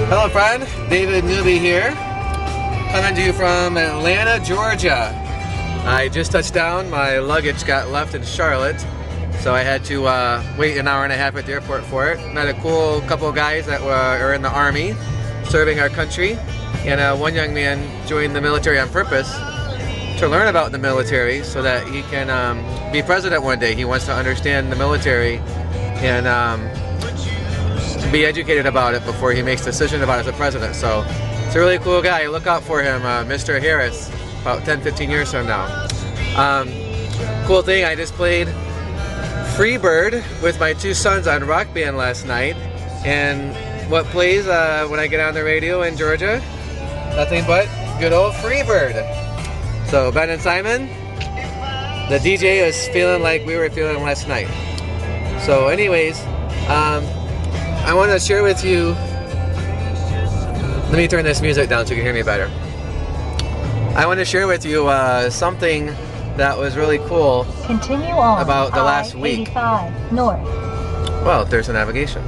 Hello friend, David Newby here, coming to you from Atlanta, Georgia. I just touched down, my luggage got left in Charlotte, so I had to wait an hour and a half at the airport for it. Met a cool couple of guys that are in the Army, serving our country, and one young man joined the military on purpose to learn about the military so that he can be president one day. He wants to understand the military and be educated about it before he makes a decision about it as a president. So it's a really cool guy. Look out for him, Mr. Harris, about 10-15 years from now. Cool thing, I just played Freebird with my two sons on Rock Band last night, and what plays when I get on the radio in Georgia? Nothing but good old Freebird. So Ben and Simon, the DJ is feeling like we were feeling last night. So anyways, I want to share with you, let me turn this music down so you can hear me better. I want to share with you something that was really cool. Continue on about the last week. I-85 north. Well, there's a navigation.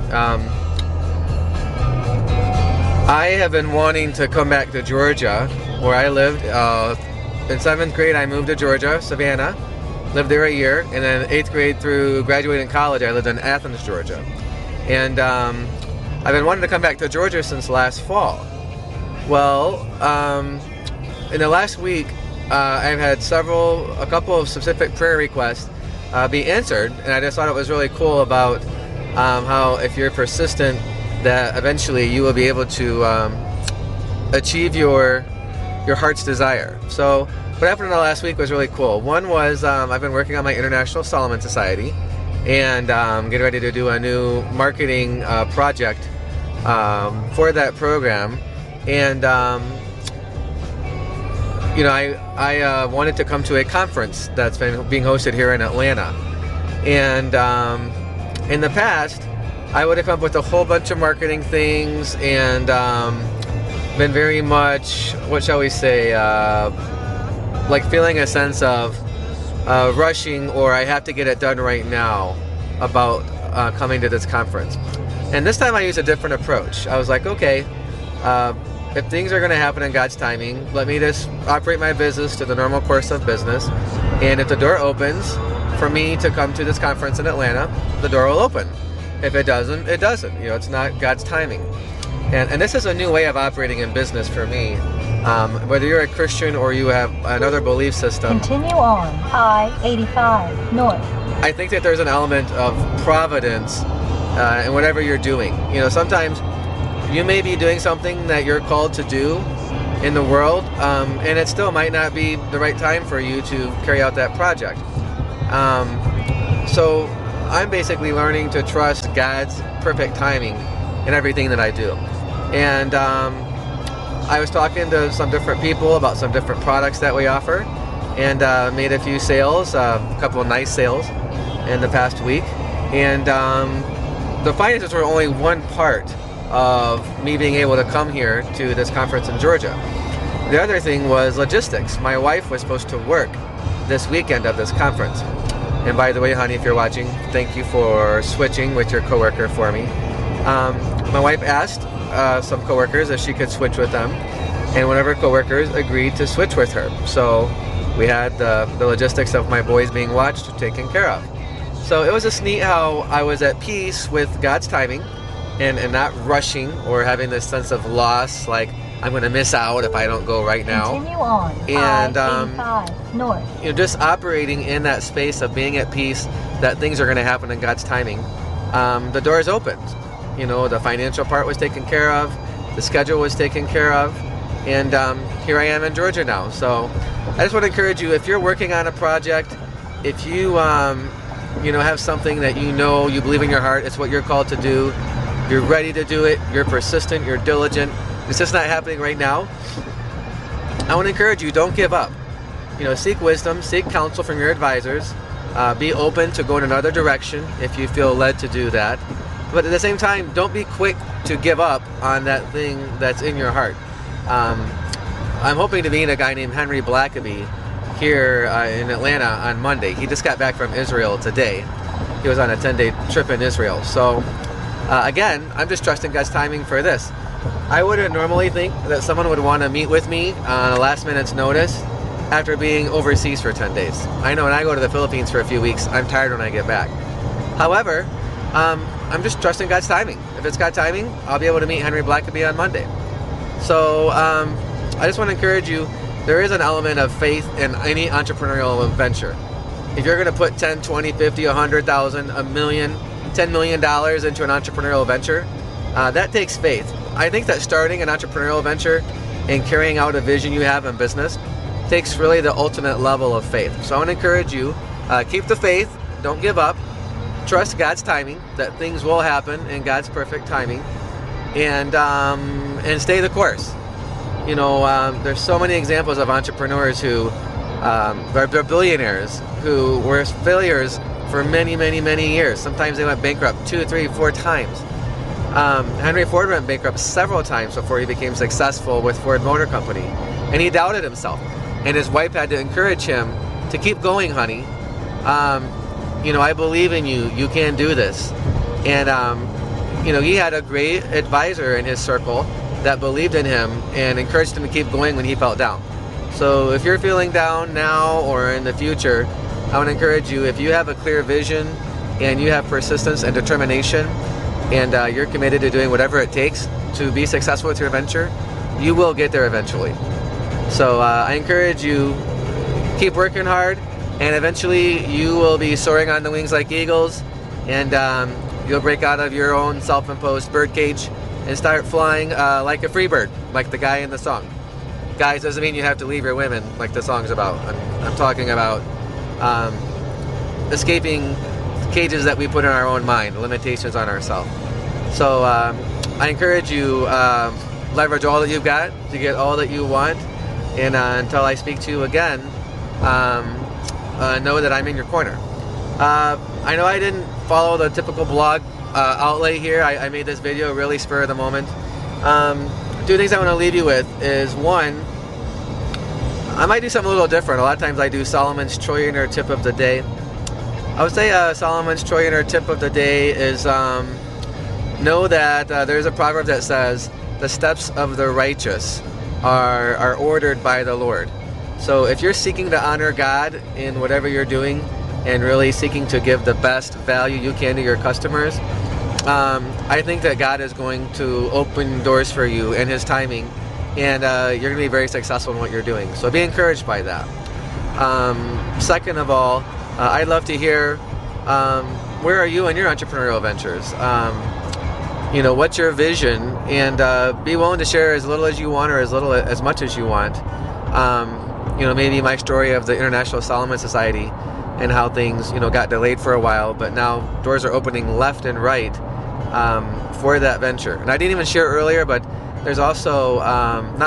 I have been wanting to come back to Georgia, where I lived. In 7th grade, I moved to Georgia, Savannah. Lived there a year, and then 8th grade through graduating college, I lived in Athens, Georgia. And I've been wanting to come back to Georgia since last fall. Well, in the last week, I've had a couple of specific prayer requests be answered, and I just thought it was really cool about how if you're persistent, that eventually you will be able to achieve your heart's desire. So what happened in the last week was really cool. One was I've been working on my International Solomon Society, and getting ready to do a new marketing project for that program. And you know, I wanted to come to a conference that's been being hosted here in Atlanta. And in the past, I would have come up with a whole bunch of marketing things and been very much, what shall we say, like feeling a sense of rushing, or I have to get it done right now about coming to this conference. And this time I used a different approach. I was like, okay, if things are going to happen in God's timing, let me just operate my business to the normal course of business. And if the door opens for me to come to this conference in Atlanta, the door will open. If it doesn't, it doesn't. You know, it's not God's timing. And this is a new way of operating in business for me. Whether you're a Christian or you have another belief system. Continue on I-85 north. I think that there's an element of providence in whatever you're doing. You know, sometimes you may be doing something that you're called to do in the world, and it still might not be the right time for you to carry out that project. So I'm basically learning to trust God's perfect timing in everything that I do. And I was talking to some different people about some different products that we offer, and made a few sales, a couple of nice sales in the past week. And the finances were only one part of me being able to come here to this conference in Georgia. The other thing was logistics. My wife was supposed to work this weekend of this conference. And by the way, honey, if you're watching, thank you for switching with your coworker for me. My wife asked some coworkers if she could switch with them, and one of her coworkers agreed to switch with her. So we had the logistics of my boys being watched taken care of. So it was just neat how I was at peace with God's timing and not rushing or having this sense of loss, like I'm going to miss out if I don't go right now. Continue on And I-85 north. you know, just operating in that space of being at peace that things are going to happen in God's timing. The doors opened. You know, the financial part was taken care of, the schedule was taken care of, and here I am in Georgia now. So I just want to encourage you, if you're working on a project, if you you know, have something that you know, you believe in your heart, it's what you're called to do, you're ready to do it, you're persistent, you're diligent, it's just not happening right now, I want to encourage you, don't give up. You know, seek wisdom, seek counsel from your advisors, be open to go in another direction if you feel led to do that. But at the same time, don't be quick to give up on that thing that's in your heart. I'm hoping to meet a guy named Henry Blackaby here in Atlanta on Monday. He just got back from Israel today. He was on a 10-day trip in Israel. So again, I'm just trusting God's timing for this. I wouldn't normally think that someone would want to meet with me on a last minute's notice after being overseas for 10 days. I know when I go to the Philippines for a few weeks, I'm tired when I get back. However, I'm just trusting God's timing. If it's God's timing, I'll be able to meet Henry Blackaby on Monday. So I just want to encourage you, there is an element of faith in any entrepreneurial venture. If you're going to put 10, 20, 50, 100,000, a million, $10 million into an entrepreneurial venture, that takes faith. I think that starting an entrepreneurial venture and carrying out a vision you have in business takes really the ultimate level of faith. So I want to encourage you, keep the faith, don't give up, trust God's timing, that things will happen in God's perfect timing, and stay the course. You know, there's so many examples of entrepreneurs who they're billionaires who were failures for many, many, many years. Sometimes they went bankrupt 2, 3, 4 times. Henry Ford went bankrupt several times before he became successful with Ford Motor Company, and he doubted himself. And his wife had to encourage him to keep going, honey. You know, I believe in you. You can do this. And you know, he had a great advisor in his circle that believed in him and encouraged him to keep going when he felt down. So if you're feeling down now or in the future, I want to encourage you, if you have a clear vision and you have persistence and determination, and you're committed to doing whatever it takes to be successful with your venture, you will get there eventually. So I encourage you, keep working hard, and eventually you will be soaring on the wings like eagles, and you'll break out of your own self-imposed birdcage and start flying like a free bird, like the guy in the song. Guys, doesn't mean you have to leave your women like the song's about. I'm talking about escaping cages that we put in our own mind, limitations on ourselves. So I encourage you, leverage all that you've got to get all that you want, and until I speak to you again, know that I'm in your corner. I know I didn't follow the typical blog outlay here. I made this video really spur of the moment. 2 things I want to leave you with is, one, I might do something a little different. A lot of times I do Solomon's Trillionaire tip of the day. I would say Solomon's Trillionaire tip of the day is know that there's a proverb that says, the steps of the righteous are ordered by the Lord. So if you're seeking to honor God in whatever you're doing and really seeking to give the best value you can to your customers, I think that God is going to open doors for you in His timing, and you're going to be very successful in what you're doing. So be encouraged by that. Second of all, I'd love to hear, where are you in your entrepreneurial ventures? You know, what's your vision? And be willing to share as little as you want or as much as you want. You know, maybe my story of the International Solomon Society and how things, you know, got delayed for a while, but now doors are opening left and right for that venture. And I didn't even share earlier, but there's also, and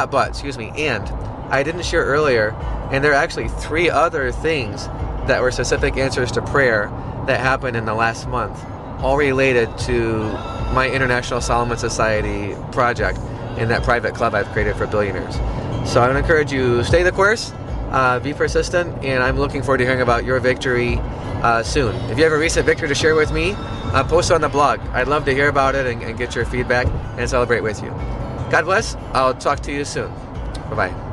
I didn't share earlier, and there are actually 3 other things that were specific answers to prayer that happened in the last month, all related to my International Solomon Society project and that private club I've created for billionaires. So I would encourage you, stay the course, be persistent, and I'm looking forward to hearing about your victory soon. If you have a recent victory to share with me, post it on the blog. I'd love to hear about it and get your feedback and celebrate with you. God bless. I'll talk to you soon. Bye-bye.